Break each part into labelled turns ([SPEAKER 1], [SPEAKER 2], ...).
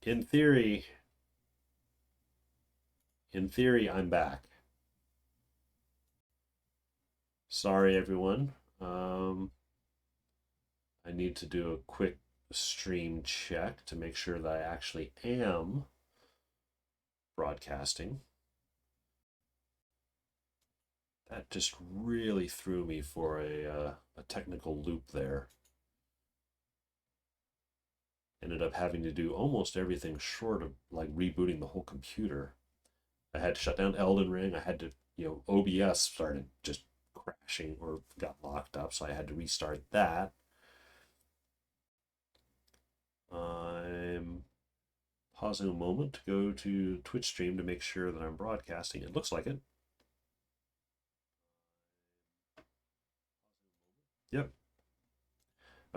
[SPEAKER 1] in theory, I'm back. Sorry, everyone. I need to do a quick stream check to make sure that I actually am broadcasting. That just really threw me for a technical loop there. Ended up having to do almost everything short of like rebooting the whole computer. I had to shut down Elden Ring. I had to, OBS started just crashing or got locked up, so I had to restart that. I'm pausing a moment to go to Twitch stream to make sure that I'm broadcasting. It looks like it. Yep.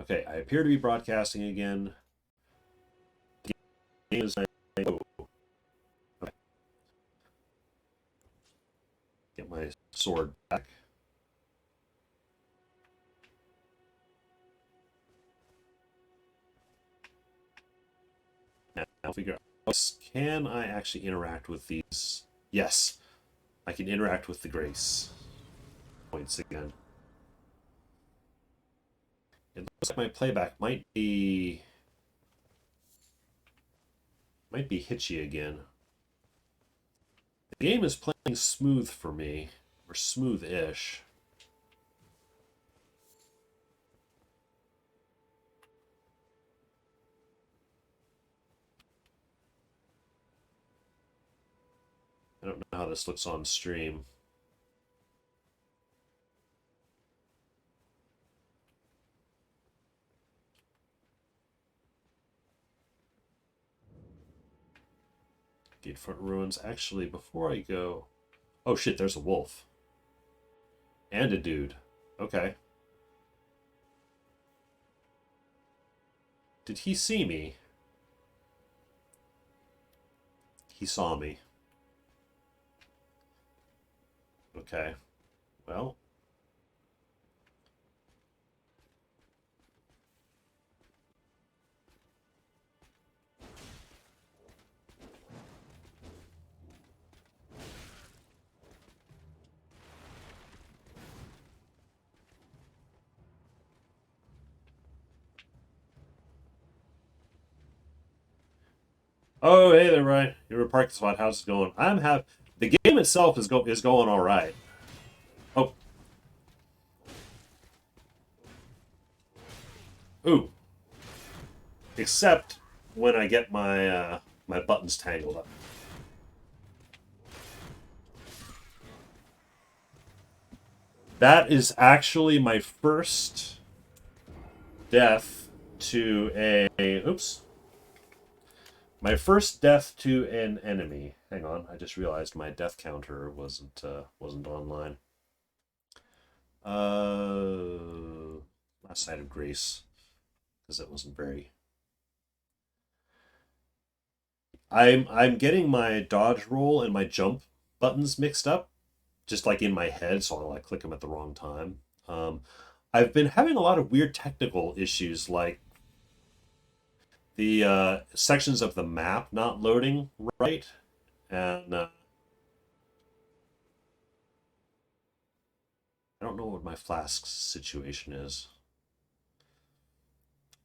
[SPEAKER 1] Okay, I appear to be broadcasting again. The game is okay. Get my sword back. Now I'll figure out, can I actually interact with these? Yes, I can interact with the grace points again. It looks like my playback might be hitchy again. The game is playing smooth for me, or smooth-ish. I don't know how this looks on stream. Gatefront Ruins. Actually, before I go... Oh shit, there's a wolf. And a dude. Okay. Did he see me? He saw me. Okay. Well. Oh, hey there, Ryan. You're a parking spot. How's it going? The game itself is going all right. Oh. Ooh. Except when I get my my buttons tangled up. That is actually my first death to oops. My first death to an enemy. Hang on, I just realized my death counter wasn't online. Last Night of Grace, because it wasn't very. I'm getting my dodge roll and my jump buttons mixed up, just like in my head, so I'll like click them at the wrong time. I've been having a lot of weird technical issues, like the sections of the map not loading right, and I don't know what my flask situation is.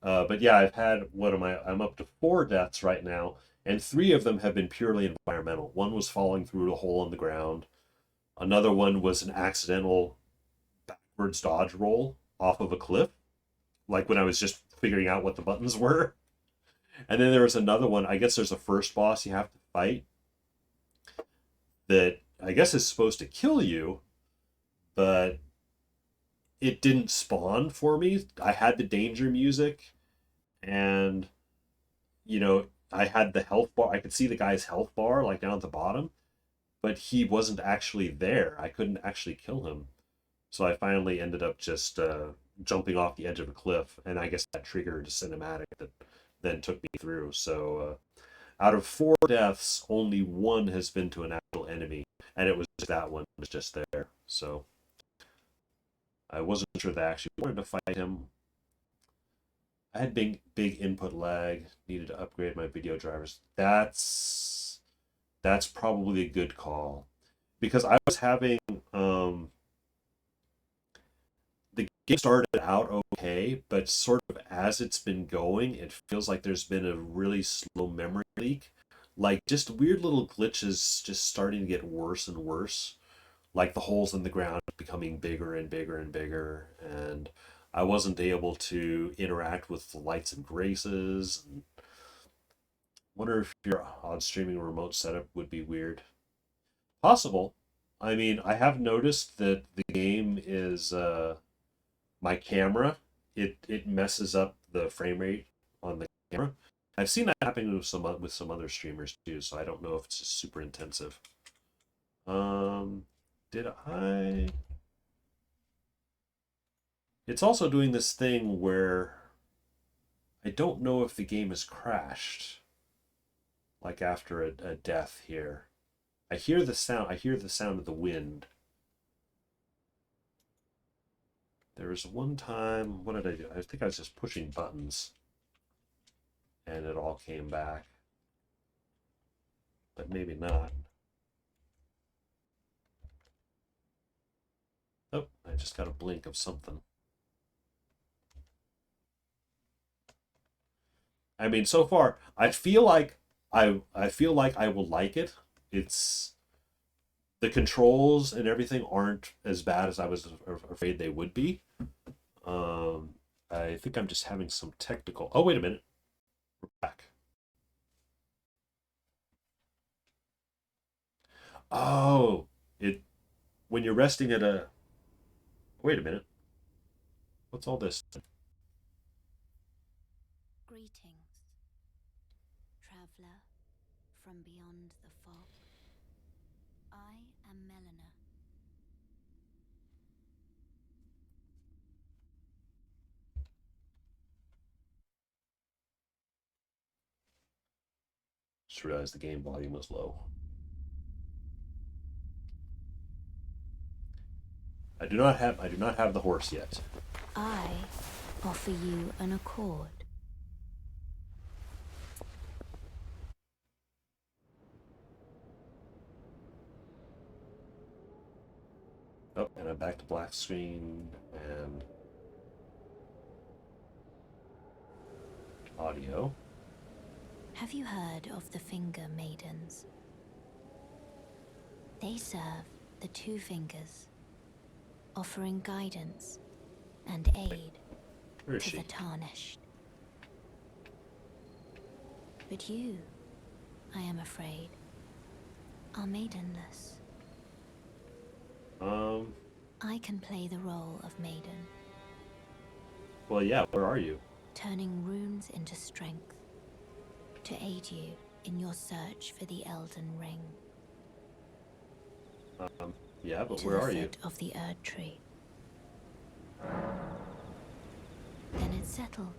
[SPEAKER 1] But yeah, I've had I'm up to 4 deaths right now, and 3 of them have been purely environmental. One was falling through a hole in the ground. Another one was an accidental backwards dodge roll off of a cliff, like when I was just figuring out what the buttons were. And then there was another one. I guess there's a first boss you have to fight that I guess is supposed to kill you, but it didn't spawn for me. I had the danger music, and I had the health bar. I could see the guy's health bar like down at the bottom, but he wasn't actually there. I couldn't actually kill him. So I finally ended up just jumping off the edge of a cliff, and I guess that triggered a cinematic that then took me through. So out of 4 deaths, only one has been to an actual enemy, and it was that one was just there. So I wasn't sure they actually wanted to fight him. I had big input lag, needed to upgrade my video drivers. That's probably a good call because I was having the game started out okay, but sort of as it's been going, it feels like there's been a really slow memory leak. Like just weird little glitches just starting to get worse and worse. Like the holes in the ground becoming bigger and bigger and bigger. And I wasn't able to interact with the lights and graces. Wonder if your odd streaming remote setup would be weird. Possible. I mean, I have noticed that the game is my camera, it messes up the frame rate on the camera. I've seen that happening with some other streamers too, so I don't know if it's just super intensive. Um, did I? It's also doing this thing where I don't know if the game has crashed, like after a death here. I hear the sound. I hear the sound of the wind. There was one time. What did I do? I think I was just pushing buttons, and it all came back. But maybe not. Oh, I just got a blink of something. I mean, so far, I feel like I will like it. It's the controls and everything aren't as bad as I was afraid they would be. Um, I think I'm just having some technical. Oh, wait a minute, we're back. Oh, it when you're resting at a. Wait a minute, what's all this?
[SPEAKER 2] Greetings, traveler from beyond the fog. I am Melina.
[SPEAKER 1] Just realized the game volume was low. I do not have the horse yet.
[SPEAKER 2] I offer you an accord.
[SPEAKER 1] Oh, and I'm back to black screen and audio.
[SPEAKER 2] Have you heard of the Finger Maidens? They serve the Two Fingers, offering guidance and aid
[SPEAKER 1] Where is
[SPEAKER 2] to the
[SPEAKER 1] she?
[SPEAKER 2] tarnished. But you, I am afraid, are maidenless.
[SPEAKER 1] Um,
[SPEAKER 2] I can play the role of maiden,
[SPEAKER 1] well, yeah, where are you?
[SPEAKER 2] turning runes into strength to aid you in your search for the Elden Ring.
[SPEAKER 1] Yeah, but
[SPEAKER 2] To
[SPEAKER 1] where
[SPEAKER 2] the
[SPEAKER 1] are you?
[SPEAKER 2] foot of the Erd Tree. Then it's settled.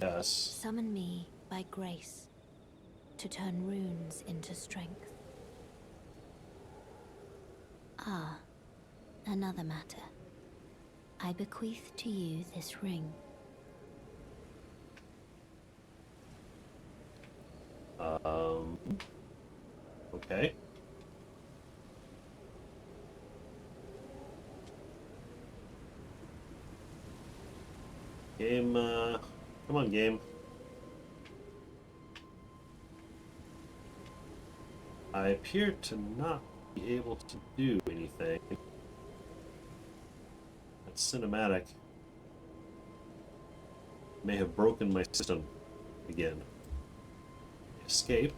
[SPEAKER 1] Yes.
[SPEAKER 2] Summon me by grace to turn runes into strength. Ah, another matter. I bequeath to you this ring.
[SPEAKER 1] Um, okay. Game, come on, game. I appear to not be able to do anything. That's cinematic. May have broken my system again. Escape.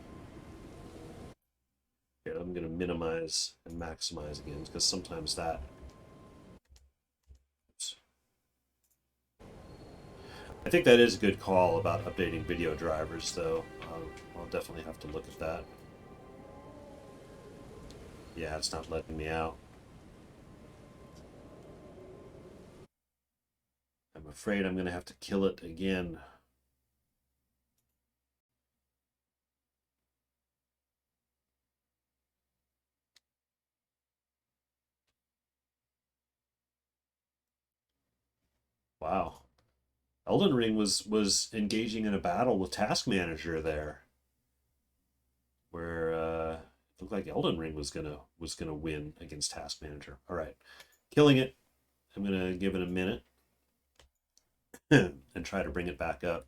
[SPEAKER 1] Here, I'm gonna minimize and maximize again because sometimes that. Oops. I think that is a good call about updating video drivers, though. I'll definitely have to look at that. Yeah, it's not letting me out. I'm afraid I'm gonna have to kill it again. Wow. Elden Ring was engaging in a battle with Task Manager there, where it looked like Elden Ring was gonna win against Task Manager. All right, killing it. I'm gonna give it a minute and try to bring it back up.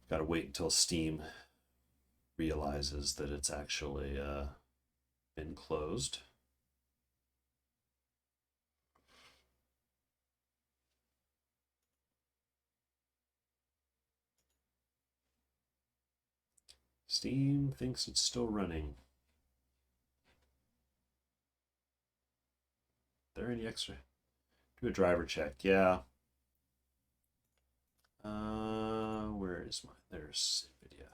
[SPEAKER 1] Got to wait until Steam realizes that it's actually been closed. Steam thinks it's still running. There any extra? Do a driver check. Yeah. Where is my? There's NVIDIA.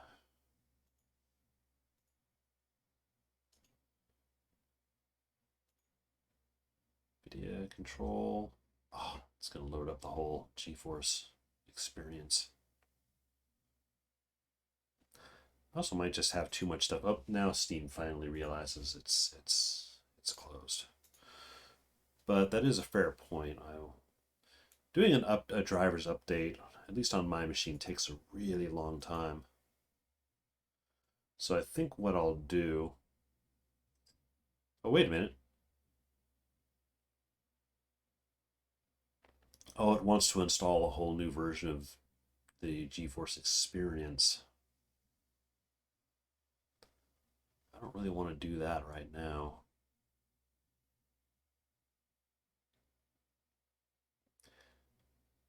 [SPEAKER 1] NVIDIA control. Oh, it's gonna load up the whole GeForce experience. I also might just have too much stuff. Oh, now Steam finally realizes it's closed. But that is a fair point. Doing a driver's update, at least on my machine, takes a really long time. So I think what I'll do. Oh, wait a minute. Oh, it wants to install a whole new version of the GeForce Experience. I don't really want to do that right now.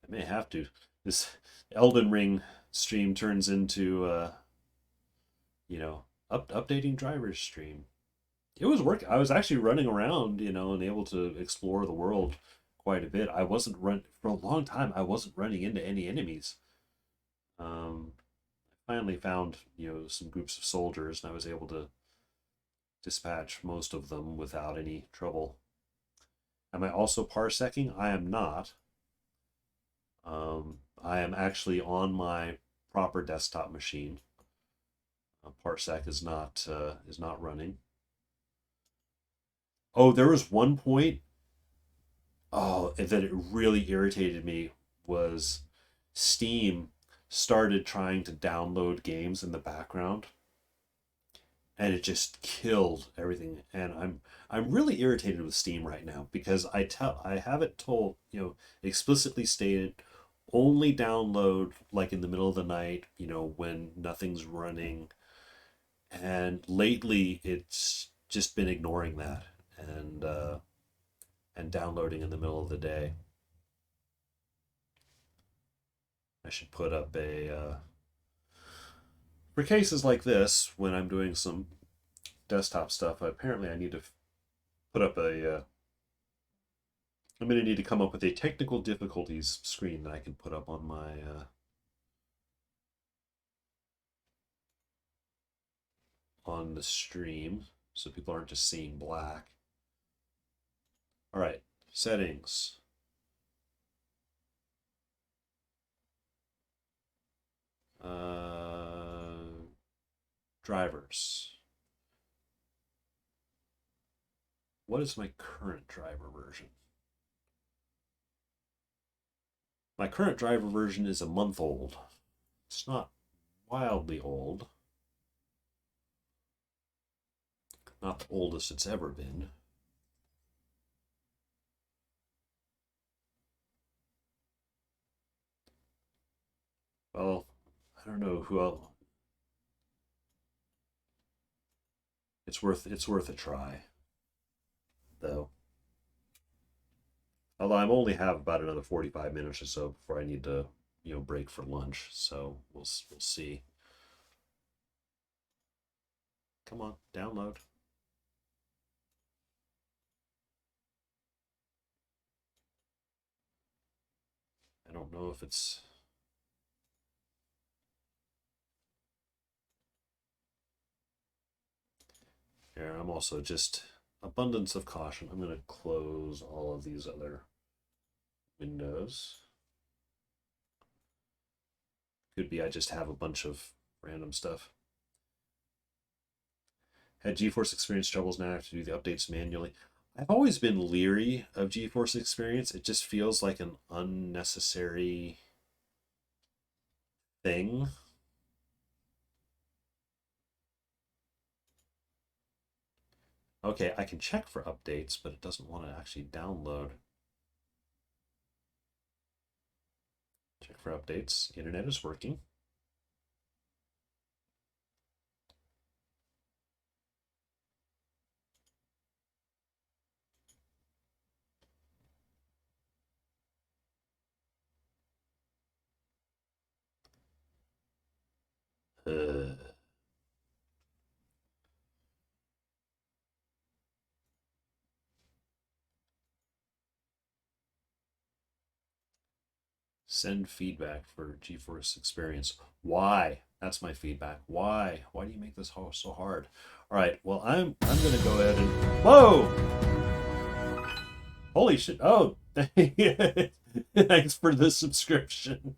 [SPEAKER 1] I may have to. This Elden Ring stream turns into, updating drivers stream. It was working. I was actually running around, and able to explore the world quite a bit. I wasn't run for a long time. I wasn't running into any enemies. I finally found, some groups of soldiers, and I was able to dispatch most of them without any trouble. Am I also parsecing? I am not. I am actually on my proper desktop machine. Parsec is not running. Oh, there was one point. Oh, that it really irritated me was Steam started trying to download games in the background, and it just killed everything. And I'm really irritated with Steam right now because I have it told, explicitly stated only download like in the middle of the night, when nothing's running. And lately it's just been ignoring that and downloading in the middle of the day. I should put up for cases like this when I'm doing some desktop stuff. Apparently, I need to put up I'm going to need to come up with a technical difficulties screen that I can put up on my on the stream, so people aren't just seeing black. All right, settings. Drivers. What is my current driver version? My current driver version is a month old. It's not wildly old. Not the oldest it's ever been. Well, I don't know who else. It's worth a try, though. Although I only have about another 45 minutes or so before I need to, break for lunch. So we'll see. Come on, download. I don't know if it's. Here, I'm also just abundance of caution. I'm going to close all of these other windows. Could be I just have a bunch of random stuff. Had GeForce Experience troubles now. I have to do the updates manually. I've always been leery of GeForce Experience. It just feels like an unnecessary thing. Okay, I can check for updates, but it doesn't want to actually download. Check for updates. Internet is working. Uh, Send feedback for GeForce Experience. Why? That's my feedback. Why? Why do you make this so hard? All right. Well, I'm gonna go ahead and whoa! Holy shit! Oh, thanks for the subscription.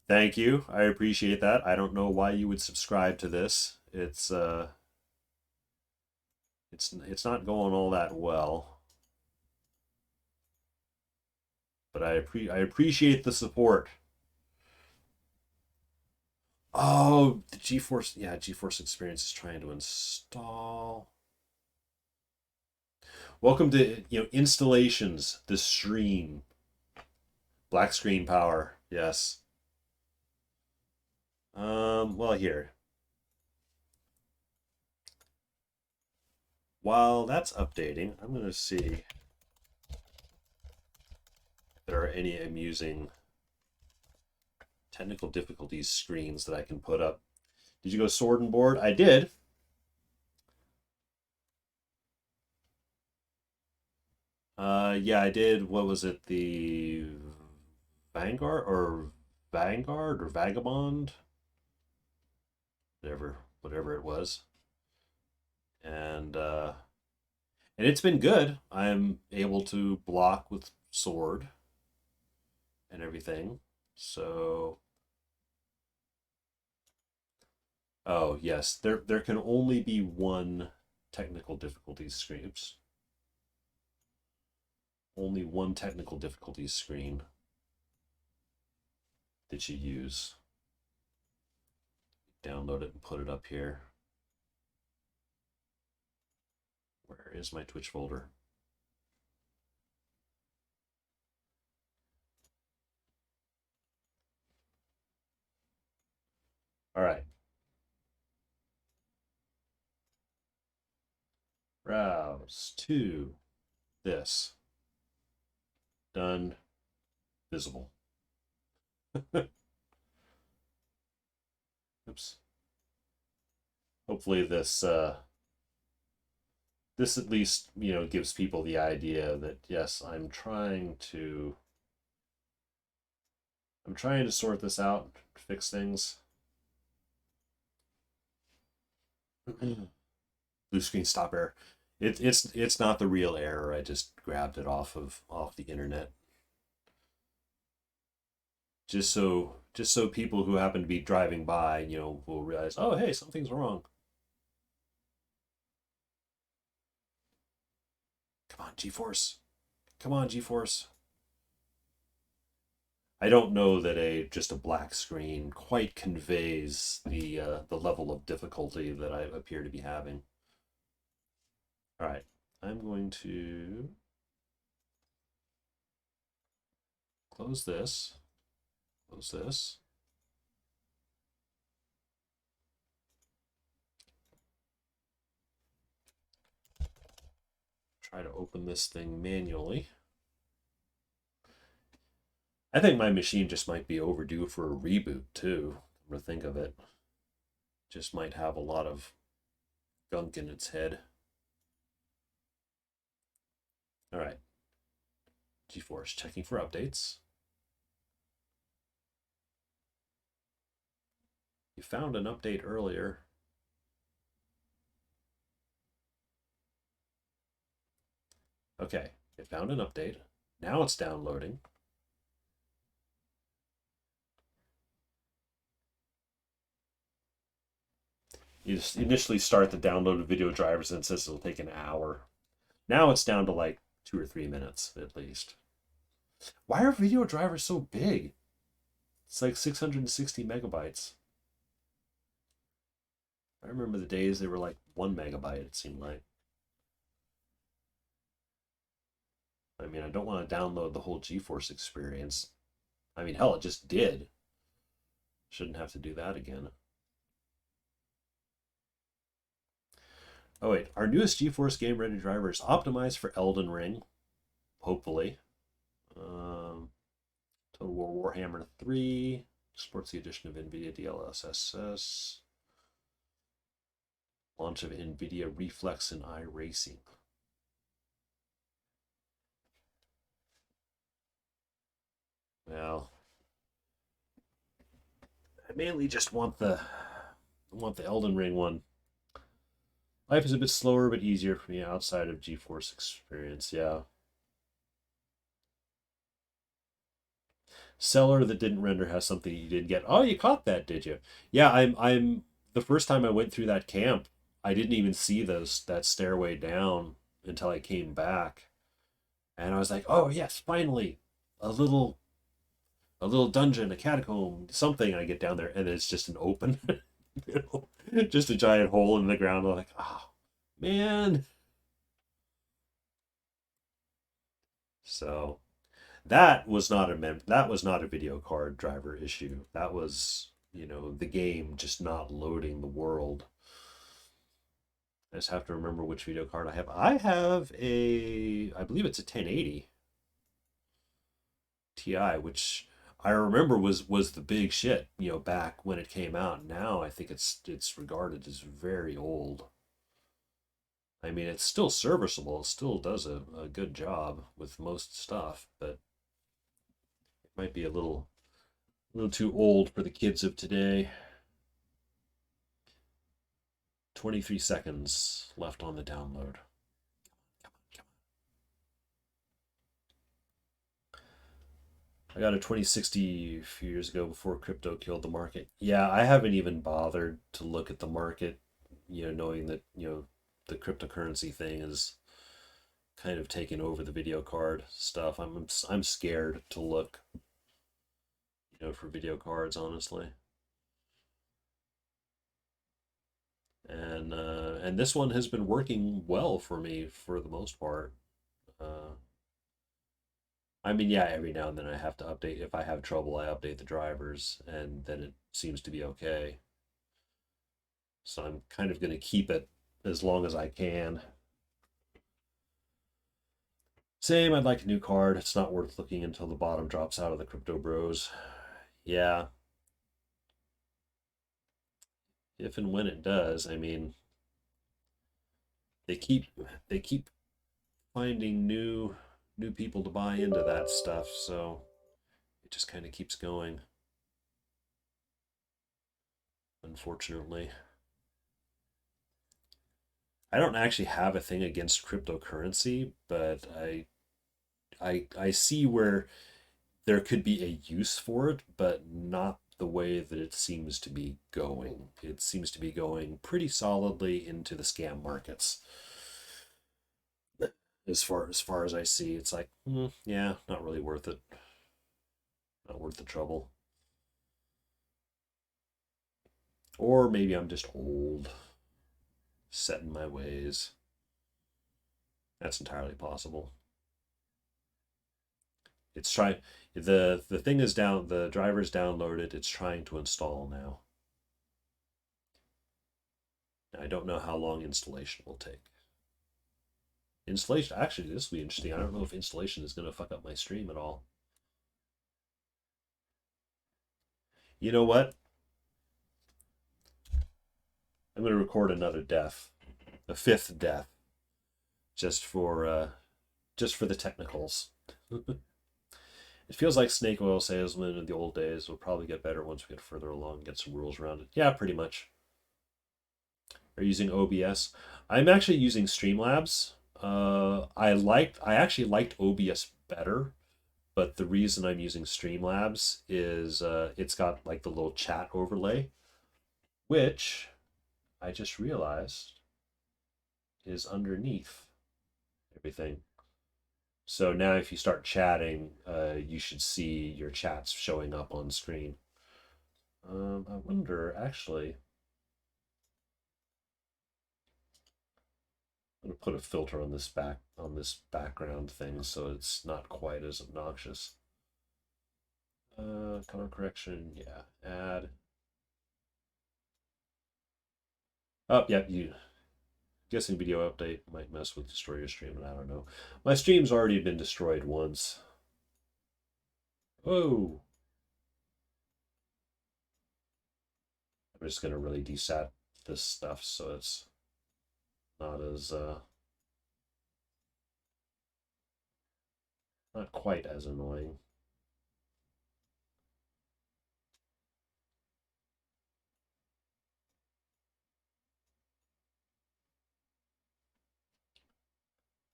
[SPEAKER 1] Thank you. I appreciate that. I don't know why you would subscribe to this. It's not going all that well, but I appreciate the support. Oh, the GeForce, yeah, GeForce Experience is trying to install. Welcome to, installations, the stream. Black screen power. Yes. Well, here. While that's updating, I'm going to see if there are any amusing technical difficulties screens that I can put up. Did you go sword and board? I did. Yeah, I did. What was it? The Vanguard or Vagabond? Whatever it was. And it's been good. I'm able to block with sword and everything. So, oh yes, there can only be one technical difficulty screens. Only one technical difficulty screen that you use. Download it and put it up here. Where is my Twitch folder? All right. Browse to this. Done. Visible. Oops. Hopefully this at least, gives people the idea that yes, I'm trying to sort this out, fix things. Blue screen stop error. It's not the real error. I just grabbed it off the internet. Just so people who happen to be driving by, will realize, oh hey, something's wrong. Come on, GeForce. Come on, GeForce. I don't know that just a black screen quite conveys the level of difficulty that I appear to be having. All right, I'm going to close this. Close this. Try to open this thing manually. I think my machine just might be overdue for a reboot too, to think of it. Just might have a lot of gunk in its head. All right. GeForce checking for updates. You found an update earlier. Okay, it found an update. Now it's downloading. You just initially start the download of video drivers and it says it'll take an hour. Now it's down to like 2 or 3 minutes at least. Why are video drivers so big? It's like 660 megabytes. I remember the days they were like 1 megabyte, it seemed like. I mean, I don't want to download the whole GeForce experience. I mean, hell, it just did. Shouldn't have to do that again. Oh, wait. Our newest GeForce Game Ready driver is optimized for Elden Ring. Hopefully. Total War Warhammer 3. Supports the addition of NVIDIA DLSS. Launch of NVIDIA Reflex and iRacing. Well, I mainly just want the Elden Ring one. Life is a bit slower but easier for me outside of GeForce experience. Yeah. Seller that didn't render has something you didn't get. Oh, you caught that, did you? Yeah, I'm the first time I went through that camp, I didn't even see that stairway down until I came back. And I was like, "Oh, yes, finally. A little a little dungeon, a catacomb, something." I get down there and it's just an open, just a giant hole in the ground. I'm like, "Oh, man." So, that was not a video card driver issue. That was, the game just not loading the world. I just have to remember which video card I have. I believe it's a 1080 Ti, which I remember was the big shit, back when it came out. Now I think it's regarded as very old. I mean, it's still serviceable. It still does a good job with most stuff, but it might be a little too old for the kids of today. 23 seconds left on the download. Come on. I got a 2060 a few years ago before crypto killed the market. Yeah, I haven't even bothered to look at the market, knowing that, the cryptocurrency thing is kind of taking over the video card stuff. I'm scared to look, for video cards, honestly. And this one has been working well for me for the most part. Uh, I mean, yeah, every now and then I have to update. If I have trouble, I update the drivers, and then it seems to be okay. So I'm kind of going to keep it as long as I can. Same, I'd like a new card. It's not worth looking until the bottom drops out of the crypto bros. Yeah, if and when it does, I mean, they keep they keep finding new people to buy into that stuff, so it just kind of keeps going, unfortunately. I don't actually have a thing against cryptocurrency, but I see where there could be a use for it, but not the way that it seems to be going. It seems to be going pretty solidly into the scam markets. As far as I see, it's like, yeah, not really worth it. Not worth the trouble. Or maybe I'm just old, set in my ways. That's entirely possible. It's trying. The thing is down. The driver's downloaded. It's trying to install now. I don't know how long installation will take. Installation, actually, this will be interesting. I don't know if installation is going to fuck up my stream at all. You know what? I'm going to record another death, a fifth death, just for the technicals. It feels like snake oil salesman in the old days will probably get better once we get further along and get some rules around it. Yeah, pretty much. Are you using OBS? I'm actually using Streamlabs. I actually liked OBS better, but the reason I'm using Streamlabs is it's got like the little chat overlay, which I just realized is underneath everything. So now if you start chatting, you should see your chats showing up on screen. I wonder, actually, I'm gonna put a filter on this background thing so it's not quite as obnoxious. Color correction, yeah. Add. Oh, yeah. You guessing video update might mess with destroy your stream, and I don't know. My stream's already been destroyed once. Oh, I'm just gonna really desat this stuff so it's not as not quite as annoying.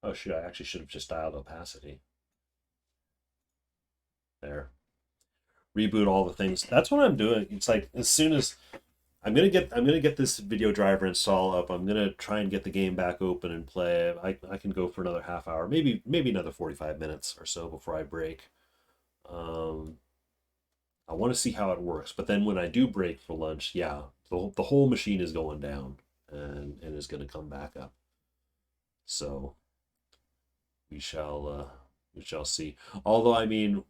[SPEAKER 1] Oh shoot, I actually should have just dialed opacity. There. Reboot all the things. That's what I'm doing. It's like as soon as I'm gonna get this video driver install up. I'm gonna try and get the game back open and play. I can go for another half hour, maybe another 45 minutes or so before I break. Um, I want to see how it works. But then when I do break for lunch, yeah, the whole machine is going down and is going to come back up. So we shall see. Although I mean,